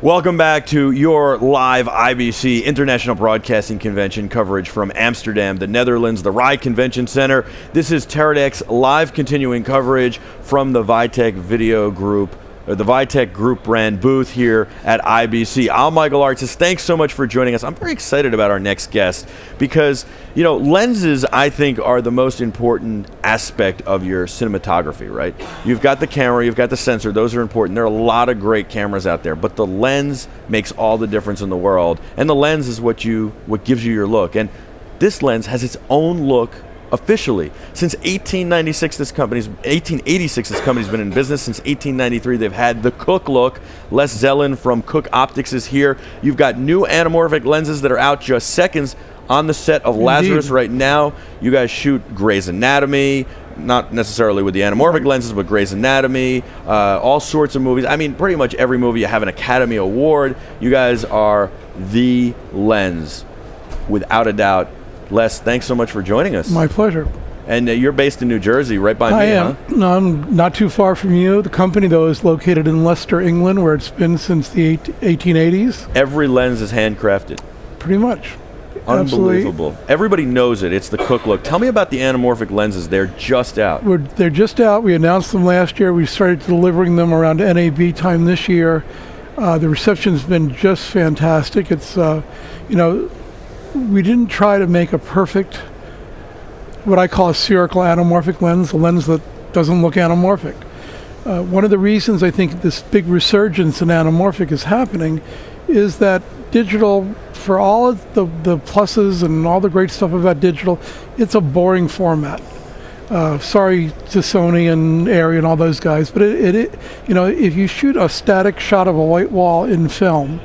Welcome back to your live IBC International Broadcasting Convention coverage from Amsterdam, the Netherlands, the RAI Convention Center. This is Teradek's live continuing coverage from the Vitek Video Group, or the Vitek Group brand booth here at IBC. I'm Michael Artis. Thanks so much for joining us. I'm very excited about our next guest because, you know, lenses, I think, are the most important aspect of your cinematography, right? You've got the camera, you've got the sensor, those are important. There are a lot of great cameras out there, but the lens makes all the difference in the world. And the lens is what gives you your look. And this lens has its own look officially. Since 1886, 1886, this company's been in business. Since 1893, they've had the Cooke look. Les Zellin from Cooke Optics is here. You've got new anamorphic lenses that are out just seconds on the set of Lazarus right now. You guys shoot Grey's Anatomy, not necessarily with the anamorphic lenses, but Grey's Anatomy, all sorts of movies. I mean, pretty much every movie you have an Academy Award. You guys are the lens, without a doubt. Les, thanks so much for joining us. My pleasure. And you're based in New Jersey, right by me, I am. huh? No, I'm not too far from you. The company, though, is located in Leicester, England, where it's been since the 1880s. Every lens is handcrafted. Pretty much. Unbelievable. Absolutely. Everybody knows it. It's the Cooke look. Tell me about the anamorphic lenses. They're just out. They're just out. We announced them last year. We started delivering them around NAB time this year. The reception's been just fantastic. It's, we didn't try to make a perfect, what I call a spherical anamorphic lens, a lens that doesn't look anamorphic. One of the reasons I think this big resurgence in anamorphic is happening is that digital, for all of the pluses and all the great stuff about digital, it's a boring format. Sorry to Sony and Arri and all those guys, but if you shoot a static shot of a white wall in film,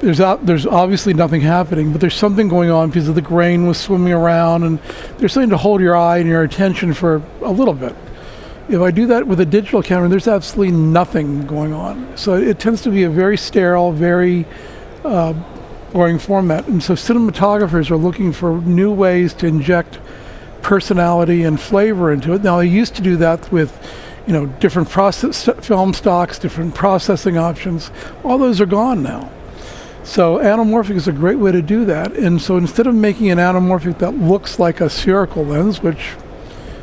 there's obviously nothing happening, but there's something going on because of the grain was swimming around, and there's something to hold your eye and your attention for a little bit. If I do that with a digital camera, there's absolutely nothing going on. So it tends to be a very sterile, very boring format. And so cinematographers are looking for new ways to inject personality and flavor into it. Now, they used to do that with different film stocks, different processing options. All those are gone now. So anamorphic is a great way to do that. And so instead of making an anamorphic that looks like a spherical lens, which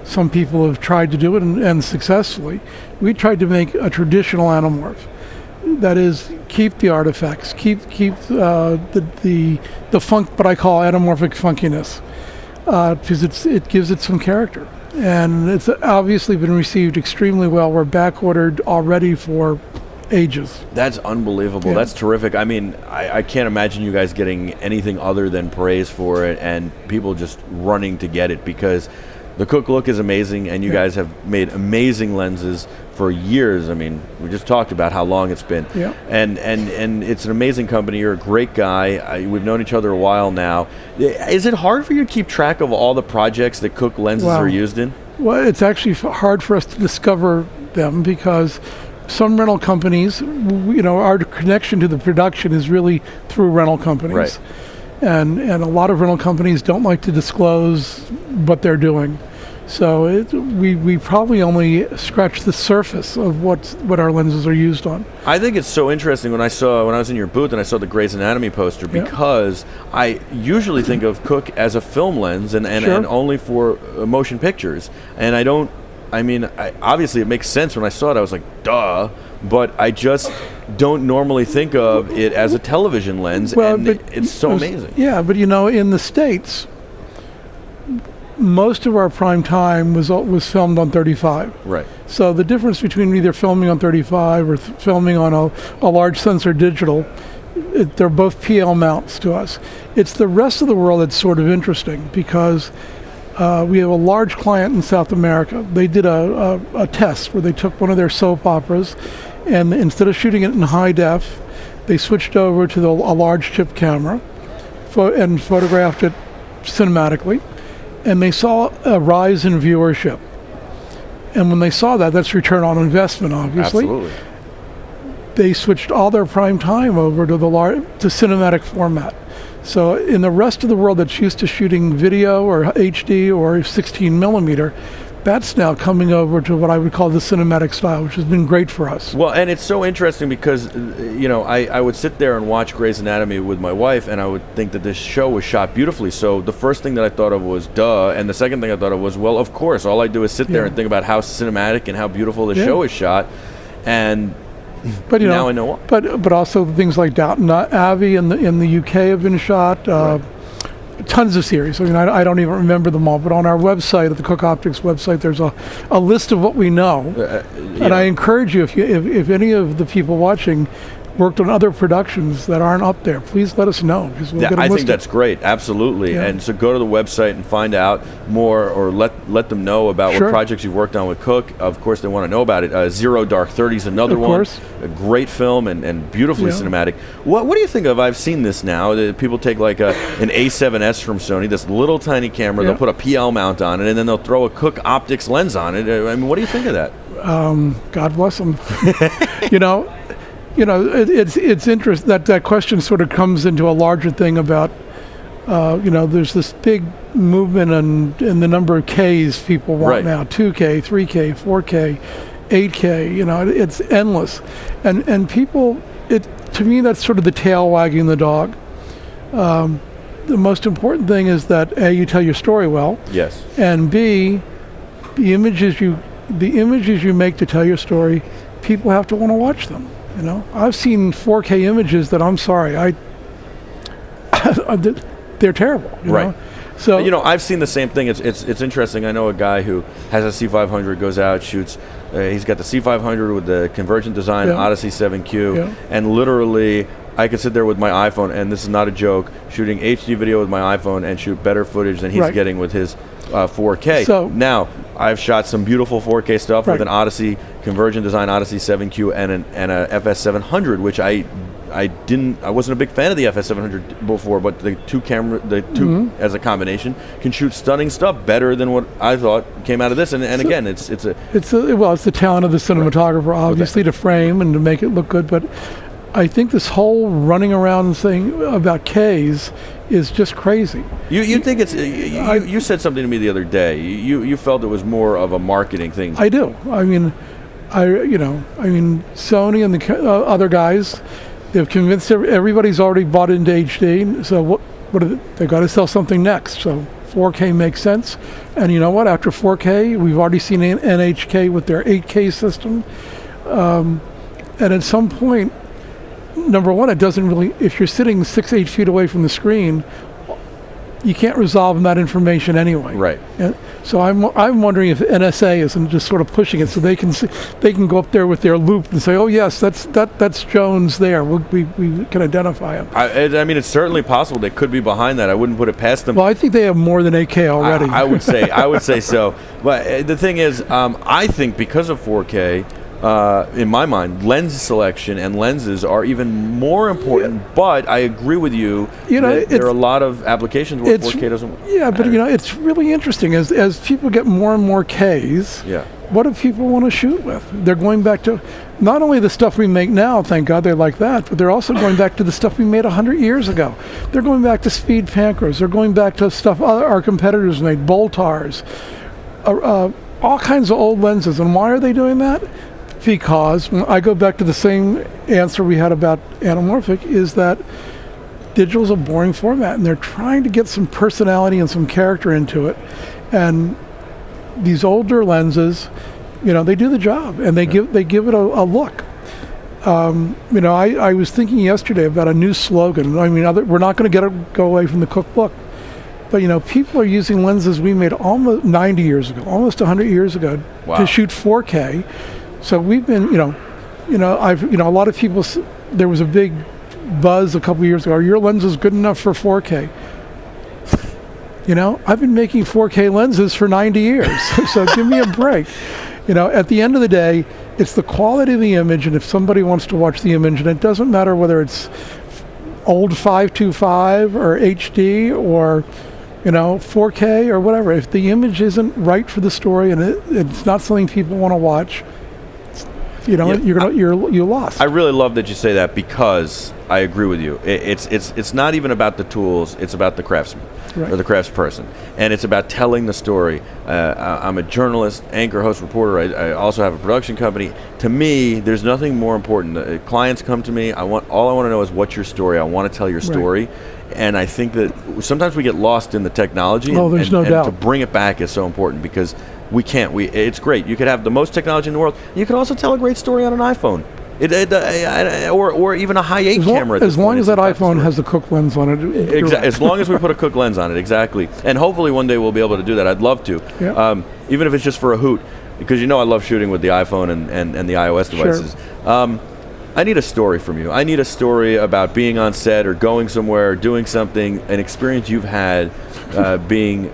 some people have tried to do it and successfully, we tried to make a traditional anamorph. That is, keep the artifacts, keep the funk, what I call anamorphic funkiness, because it gives it some character. And it's obviously been received extremely well. We're back ordered already for ages. That's unbelievable. Yeah. That's terrific. I mean, I can't imagine you guys getting anything other than praise for it and people just running to get it, because the Cooke look is amazing, and you guys have made amazing lenses for years. I mean, we just talked about how long it's been. Yeah. And it's an amazing company. You're a great guy. We've known each other a while now. Is it hard for you to keep track of all the projects that Cooke lenses are used in? Well, it's actually hard for us to discover them because some rental companies, our connection to the production is really through rental companies. Right. And a lot of rental companies don't like to disclose what they're doing. So we probably only scratch the surface of what our lenses are used on. I think it's so interesting when I was in your booth and I saw the Grey's Anatomy poster, because I usually think of Cooke as a film lens and only for motion pictures. And obviously it makes sense. When I saw it, I was like, duh, but I just don't normally think of it as a television lens, it's so amazing. Yeah, but in the States, most of our prime time was filmed on 35. Right. So the difference between either filming on 35 or filming on a large sensor digital, they're both PL mounts to us. It's the rest of the world that's sort of interesting, because we have a large client in South America. They did a test where they took one of their soap operas, and instead of shooting it in high def, they switched over to a large chip camera and photographed it cinematically, and they saw a rise in viewership. And when they saw that, that's return on investment, obviously. Absolutely. They switched all their prime time over to cinematic format. So in the rest of the world that's used to shooting video or HD or 16 millimeter, that's now coming over to what I would call the cinematic style, which has been great for us. Well, and it's so interesting because, I would sit there and watch Grey's Anatomy with my wife, and I would think that this show was shot beautifully. So the first thing that I thought of was duh, and the second thing I thought of was, well, of course. All I do is sit there and think about how cinematic and how beautiful the show is shot, and now I know why. But also things like Downton Abbey in the UK have been shot. Tons of series. I mean, I don't even remember them all, but on our website, at the Cooke Optics website, there's a list of what we know. And I encourage you, if any of the people watching worked on other productions that aren't up there, please let us know. I think that's great, absolutely. And so go to the website and find out more, or let them know about what projects you've worked on with Cooke. Of course, they want to know about it. Zero Dark 30 is another one. A great film and beautifully cinematic. What do you think of? I've seen this now. People take like an A7S from Sony, this little tiny camera. They'll put a PL mount on it, and then they'll throw a Cooke Optics lens on it. I mean, what do you think of that? God bless them. It's interesting that question sort of comes into a larger thing about, there's this big movement in the number of Ks people want now, 2K, 3K, 4K, 8K, it's endless. And people, to me, that's sort of the tail wagging the dog. The most important thing is that A, you tell your story well. Yes. And B, the images you make to tell your story, people have to want to watch them. I've seen 4K images that I'm sorry, they're terrible. Right. So I've seen the same thing. It's interesting. I know a guy who has a C500, goes out, shoots. He's got the C500 with the Convergent Design Odyssey 7Q, and literally I could sit there with my iPhone, and this is not a joke, shooting HD video with my iPhone and shoot better footage than he's getting with his 4K. So now I've shot some beautiful 4K stuff with an Odyssey Convergent Design Odyssey 7Q and a FS700, which I wasn't a big fan of the FS700 before, but the two as a combination can shoot stunning stuff better than what I thought came out of this. And again, it's the talent of the cinematographer, obviously, to frame and to make it look good. But I think this whole running around thing about Ks is just crazy. You think it's you said something to me the other day. You felt it was more of a marketing thing. I do. I mean, Sony and the other guys, they've convinced everybody's already bought into HD. So what they got to sell something next. So 4K makes sense. And you know what? After 4K, we've already seen NHK with their 8K system. And at some point, number one, it doesn't really, if you're sitting 6-8 feet away from the screen, you can't resolve that information anyway. Right. And so I'm wondering if NSA isn't just sort of pushing it so they can go up there with their loop and say, oh yes, that's Jones there. We can identify him. I mean, it's certainly possible they could be behind that. I wouldn't put it past them. Well, I think they have more than 8K already. I would say so. But the thing is, I think because of 4K. In my mind, lens selection and lenses are even more important. But I agree with you. That there are a lot of applications where 4K doesn't. Yeah, but it's really interesting as people get more and more Ks. Yeah. What do people want to shoot with? They're going back to not only the stuff we make now. Thank God they like that, but they're also going back to the stuff we made 100 years ago. They're going back to speed pancros. They're going back to stuff our competitors made, Boltars, all kinds of old lenses. And why are they doing that? Because when I go back to the same answer we had about anamorphic, is that digital's a boring format, and they're trying to get some personality and some character into it. And these older lenses, they do the job, and they give it a look. I was thinking yesterday about a new slogan. I mean, we're not going to go away from the Cooke book, but people are using lenses we made almost 90 years ago, almost 100 years ago, to shoot 4K. So we've been, a lot of people. There was a big buzz a couple of years ago. Are your lenses good enough for 4K? I've been making 4K lenses for 90 years, so give me a break. At the end of the day, it's the quality of the image, and if somebody wants to watch the image, and it doesn't matter whether it's old 525 or HD or 4K or whatever. If the image isn't right for the story and it's not something people want to watch, you know, Yeah, you lost. I really love that you say that, because I agree with you. It's not even about the tools; it's about the craftsman or the craftsperson, and it's about telling the story. I'm a journalist, anchor, host, reporter. I also have a production company. To me, there's nothing more important. Clients come to me. All I want to know is, what's your story? I want to tell your story. And I think that sometimes we get lost in the technology. Oh, there's no doubt. To bring it back is so important, because we can't. It's great. You could have the most technology in the world. You could also tell a great story on an iPhone, or even a high 8 camera. As long as that iPhone has the Cooke lens on it. Exactly. As long as we put a Cooke lens on it, exactly. And hopefully one day we'll be able to do that. I'd love to, even if it's just for a hoot, because I love shooting with the iPhone and the iOS devices. Sure. I need a story from you. I need a story about being on set or going somewhere, doing something, an experience you've had being,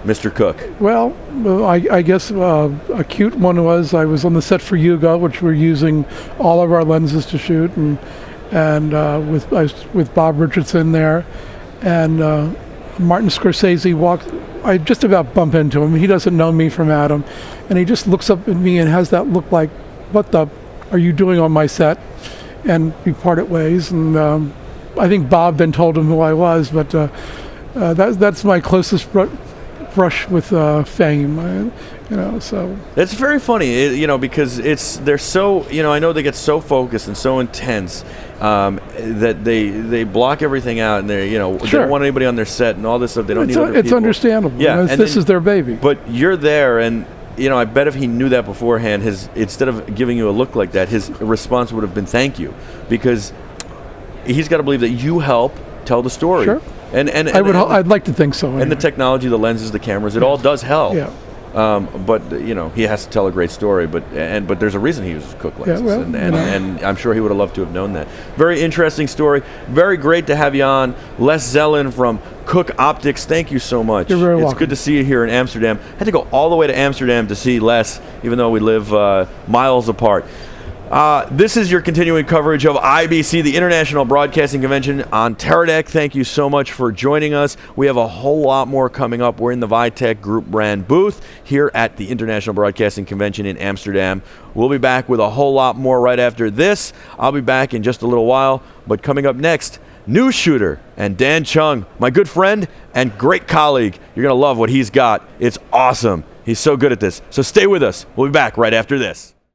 Mr. Cooke. Well, I guess a cute one was, I was on the set for Yuga, which we're using all of our lenses to shoot, and I was with Bob Richardson there, and Martin Scorsese walked. I just about bump into him. He doesn't know me from Adam, and he just looks up at me and has that look like, "What the are you doing on my set?" And we parted ways, and I think Bob then told him who I was, but that's my closest brush with fame, so. It's very funny, because they're so, I know they get so focused and so intense that they block everything out, and they don't want anybody on their set and all this stuff. They don't need other people. It's understandable. Yeah, this is their baby. But you're there, and I bet if he knew that beforehand, instead of giving you a look like that, his response would have been thank you, because he's got to believe that you help tell the story. Sure. And I'd like to think so. Anyway. And the technology, the lenses, the cameras, it all does help. Yeah. But he has to tell a great story. But there's a reason he uses Cooke lenses, and I'm sure he would have loved to have known that. Very interesting story. Very great to have you on, Les Zellan from Cooke Optics. Thank you so much. You're very welcome. It's good to see you here in Amsterdam. I had to go all the way to Amsterdam to see Les, even though we live miles apart. This is your continuing coverage of IBC, the International Broadcasting Convention on Teradek. Thank you so much for joining us. We have a whole lot more coming up. We're in the Vitek Group brand booth here at the International Broadcasting Convention in Amsterdam. We'll be back with a whole lot more right after this. I'll be back in just a little while, but coming up next, news shooter and Dan Chung, my good friend and great colleague. You're going to love what he's got. It's awesome. He's so good at this. So stay with us. We'll be back right after this.